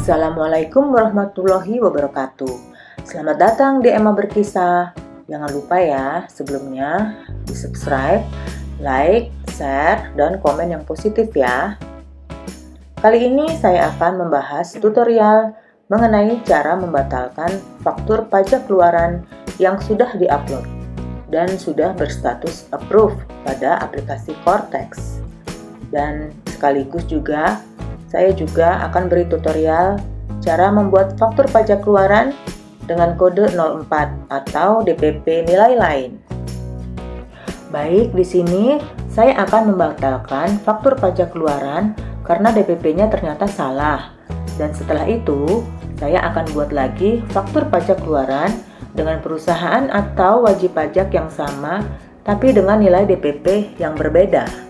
Assalamualaikum warahmatullahi wabarakatuh. Selamat datang di Emma Berkisah. Jangan lupa ya, sebelumnya di subscribe, like, share, dan komen yang positif ya. Kali ini saya akan membahas tutorial mengenai cara membatalkan faktur pajak keluaran yang sudah diupload dan sudah berstatus approve pada aplikasi Cortex. Dan sekaligus juga saya juga akan beri tutorial cara membuat faktur pajak keluaran dengan kode 04 atau DPP nilai lain. Baik, di sini saya akan membatalkan faktur pajak keluaran karena DPP-nya ternyata salah. Dan setelah itu, saya akan buat lagi faktur pajak keluaran dengan perusahaan atau wajib pajak yang sama, tapi dengan nilai DPP yang berbeda.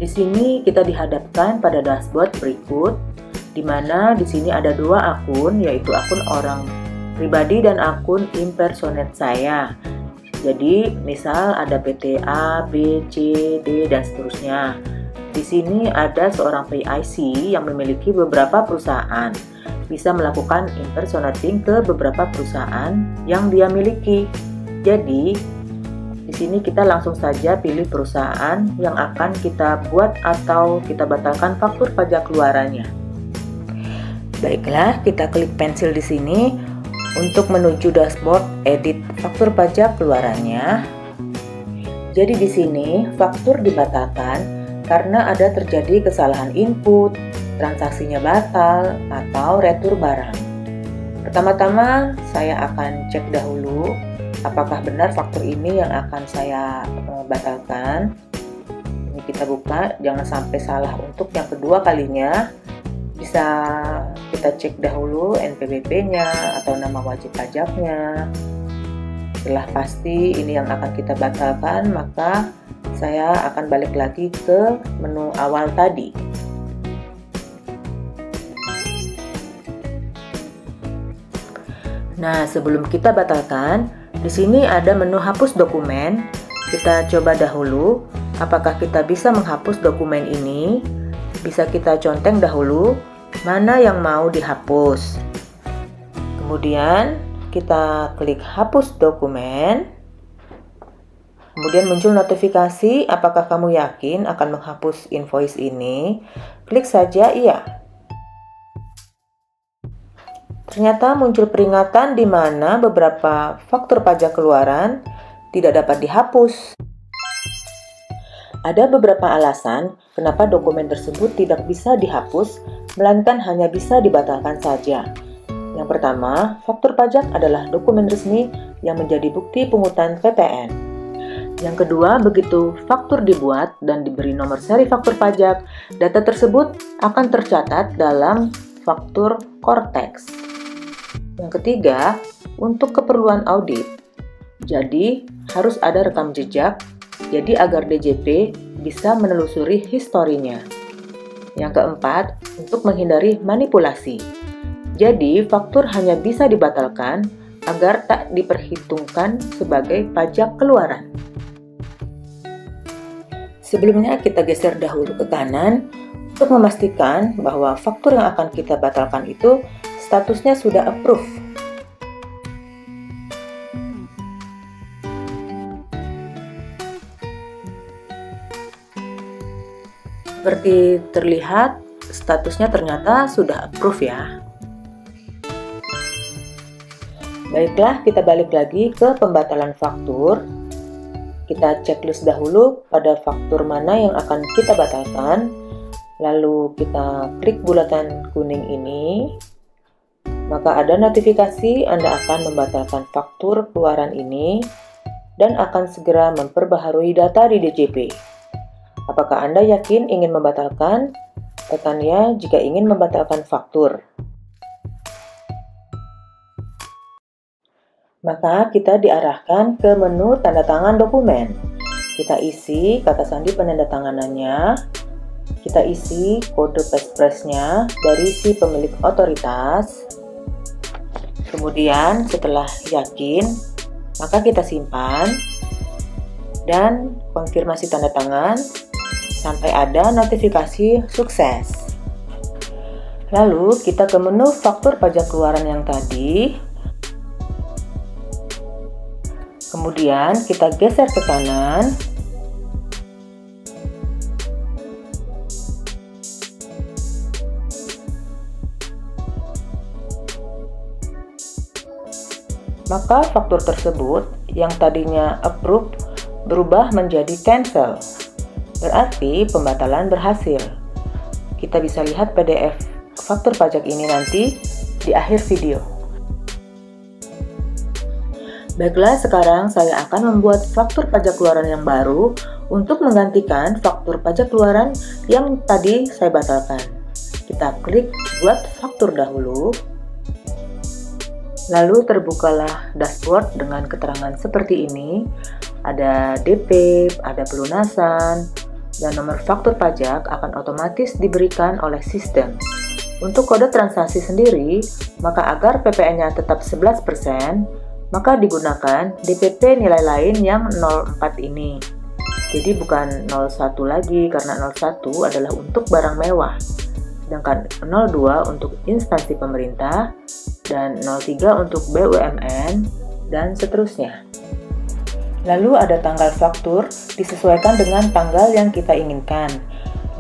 Di sini kita dihadapkan pada dashboard berikut, di mana di sini ada dua akun, yaitu akun orang pribadi dan akun impersonate saya. Jadi, misal ada PT A, B, C, D, dan seterusnya. Di sini ada seorang PIC yang memiliki beberapa perusahaan, bisa melakukan impersonating ke beberapa perusahaan yang dia miliki. Jadi, di sini kita langsung saja pilih perusahaan yang akan kita buat atau kita batalkan faktur pajak keluarannya. Baiklah, kita klik pensil di sini untuk menuju dashboard edit faktur pajak keluarannya. Jadi di sini faktur dibatalkan karena ada terjadi kesalahan input, transaksinya batal, atau retur barang. Pertama-tama saya akan cek dahulu apakah benar faktur ini yang akan saya batalkan. Ini kita buka, jangan sampai salah untuk yang kedua kalinya. Bisa kita cek dahulu NPWP-nya atau nama wajib pajaknya. Setelah pasti ini yang akan kita batalkan, maka saya akan balik lagi ke menu awal tadi. Nah, sebelum kita batalkan, di sini ada menu hapus dokumen. Kita coba dahulu apakah kita bisa menghapus dokumen ini. Bisa kita conteng dahulu mana yang mau dihapus. Kemudian kita klik hapus dokumen. Kemudian muncul notifikasi, apakah kamu yakin akan menghapus invoice ini? Klik saja iya. Ternyata muncul peringatan di mana beberapa faktur pajak keluaran tidak dapat dihapus. Ada beberapa alasan kenapa dokumen tersebut tidak bisa dihapus, melainkan hanya bisa dibatalkan saja. Yang pertama, faktur pajak adalah dokumen resmi yang menjadi bukti pungutan PPN. Yang kedua, begitu faktur dibuat dan diberi nomor seri faktur pajak, data tersebut akan tercatat dalam faktur Cortex. Yang ketiga, untuk keperluan audit. Jadi, harus ada rekam jejak, jadi agar DJP bisa menelusuri historinya. Yang keempat, untuk menghindari manipulasi. Jadi, faktur hanya bisa dibatalkan agar tak diperhitungkan sebagai pajak keluaran. Sebelumnya kita geser dahulu ke kanan untuk memastikan bahwa faktur yang akan kita batalkan itu statusnya sudah approve. Seperti terlihat, statusnya ternyata sudah approve ya. Baiklah, kita balik lagi ke pembatalan faktur. Kita checklist dahulu pada faktur mana yang akan kita batalkan. Lalu kita klik bulatan kuning ini. Maka ada notifikasi Anda akan membatalkan faktur keluaran ini dan akan segera memperbaharui data di DJP. Apakah Anda yakin ingin membatalkan? Tekan ya jika ingin membatalkan faktur. Maka kita diarahkan ke menu tanda tangan dokumen. Kita isi kata sandi penandatanganannya. Kita isi kode passphrase-nya dari si pemilik otoritas. Kemudian setelah yakin, maka kita simpan dan konfirmasi tanda tangan sampai ada notifikasi sukses. Lalu kita ke menu faktur pajak keluaran yang tadi. Kemudian kita geser ke kanan. Maka faktur tersebut yang tadinya approve berubah menjadi cancel. Berarti pembatalan berhasil. Kita bisa lihat PDF faktur pajak ini nanti di akhir video. Baiklah, sekarang saya akan membuat faktur pajak keluaran yang baru untuk menggantikan faktur pajak keluaran yang tadi saya batalkan. Kita klik buat faktur dahulu. Lalu terbukalah dashboard dengan keterangan seperti ini. Ada DP, ada pelunasan, dan nomor faktur pajak akan otomatis diberikan oleh sistem. Untuk kode transaksi sendiri, maka agar PPN-nya tetap 11%, maka digunakan DPP nilai lain yang 04 ini. Jadi bukan 01 lagi, karena 01 adalah untuk barang mewah, sedangkan 02 untuk instansi pemerintah, dan 03 untuk BUMN, dan seterusnya. Lalu ada tanggal faktur disesuaikan dengan tanggal yang kita inginkan.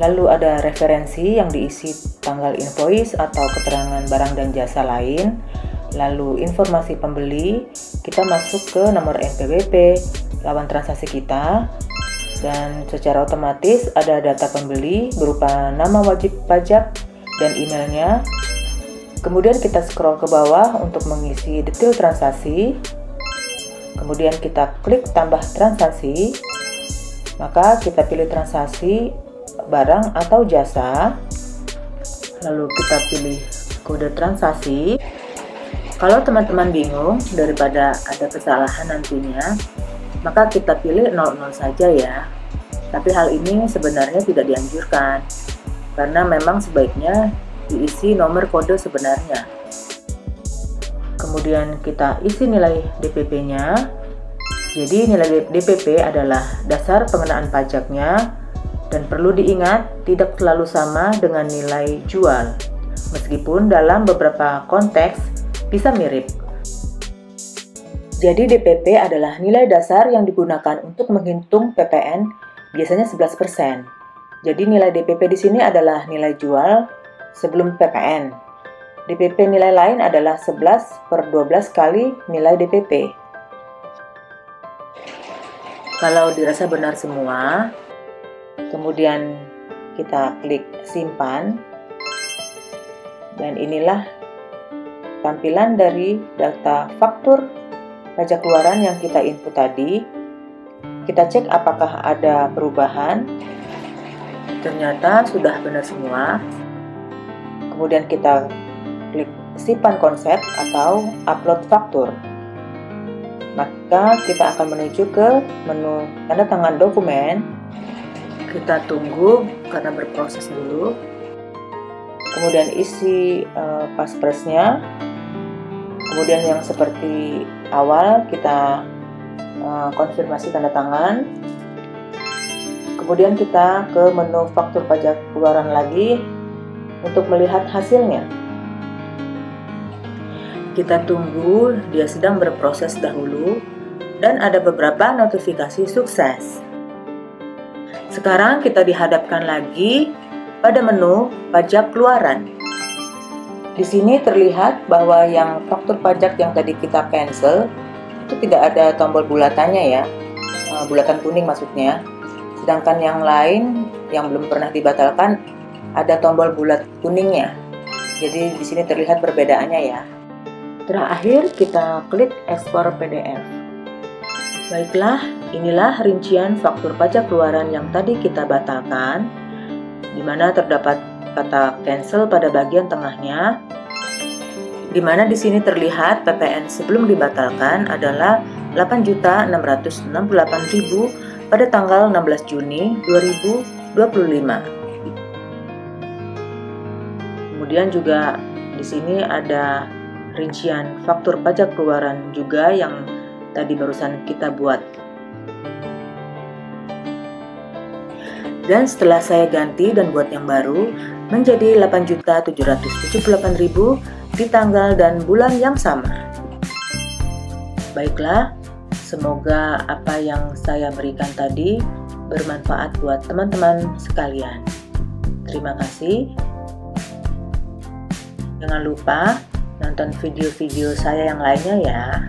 Lalu ada referensi yang diisi tanggal invoice atau keterangan barang dan jasa lain. Lalu informasi pembeli, kita masuk ke nomor NPWP, lawan transaksi kita, dan secara otomatis ada data pembeli berupa nama wajib pajak dan emailnya. Kemudian kita scroll ke bawah untuk mengisi detail transaksi. Kemudian kita klik tambah transaksi, maka kita pilih transaksi barang atau jasa. Lalu kita pilih kode transaksi. Kalau teman-teman bingung daripada ada kesalahan nantinya, maka kita pilih 00 saja ya. Tapi hal ini sebenarnya tidak dianjurkan, karena memang sebaiknya diisi nomor kode sebenarnya. Kemudian kita isi nilai DPP-nya. Jadi nilai DPP adalah dasar pengenaan pajaknya, dan perlu diingat tidak selalu sama dengan nilai jual, meskipun dalam beberapa konteks bisa mirip. Jadi DPP adalah nilai dasar yang digunakan untuk menghitung PPN, biasanya 11%. Jadi nilai DPP di sini adalah nilai jual sebelum PPN. DPP nilai lain adalah 11/12 kali nilai DPP. Kalau dirasa benar semua, kemudian kita klik simpan, dan inilah tampilan dari data faktur pajak keluaran yang kita input tadi. Kita cek apakah ada perubahan. Ternyata sudah benar semua. Kemudian kita klik simpan konsep atau upload faktur. Maka kita akan menuju ke menu tanda tangan dokumen. Kita tunggu karena berproses dulu. Kemudian isi passphrase-nya. Kemudian yang seperti awal kita konfirmasi tanda tangan. Kemudian kita ke menu faktur pajak keluaran lagi untuk melihat hasilnya. Kita tunggu, dia sedang berproses dahulu, dan ada beberapa notifikasi sukses. Sekarang kita dihadapkan lagi pada menu pajak keluaran. Di sini terlihat bahwa yang faktur pajak yang tadi kita cancel itu tidak ada tombol bulatannya ya, bulatan kuning maksudnya. Sedangkan yang lain yang belum pernah dibatalkan ada tombol bulat kuningnya. Jadi di sini terlihat perbedaannya ya. Terakhir kita klik ekspor PDF. Baiklah, inilah rincian faktur pajak keluaran yang tadi kita batalkan, di mana terdapat kata cancel pada bagian tengahnya, di mana di sini terlihat PPN sebelum dibatalkan adalah 8.668.000 pada tanggal 16 Juni 2025. Kemudian juga di sini ada rincian faktur pajak keluaran juga yang tadi barusan kita buat. Dan setelah saya ganti dan buat yang baru menjadi 8.778.000 di tanggal dan bulan yang sama. Baiklah, semoga apa yang saya berikan tadi bermanfaat buat teman-teman sekalian. Terima kasih. Jangan lupa nonton video-video saya yang lainnya ya.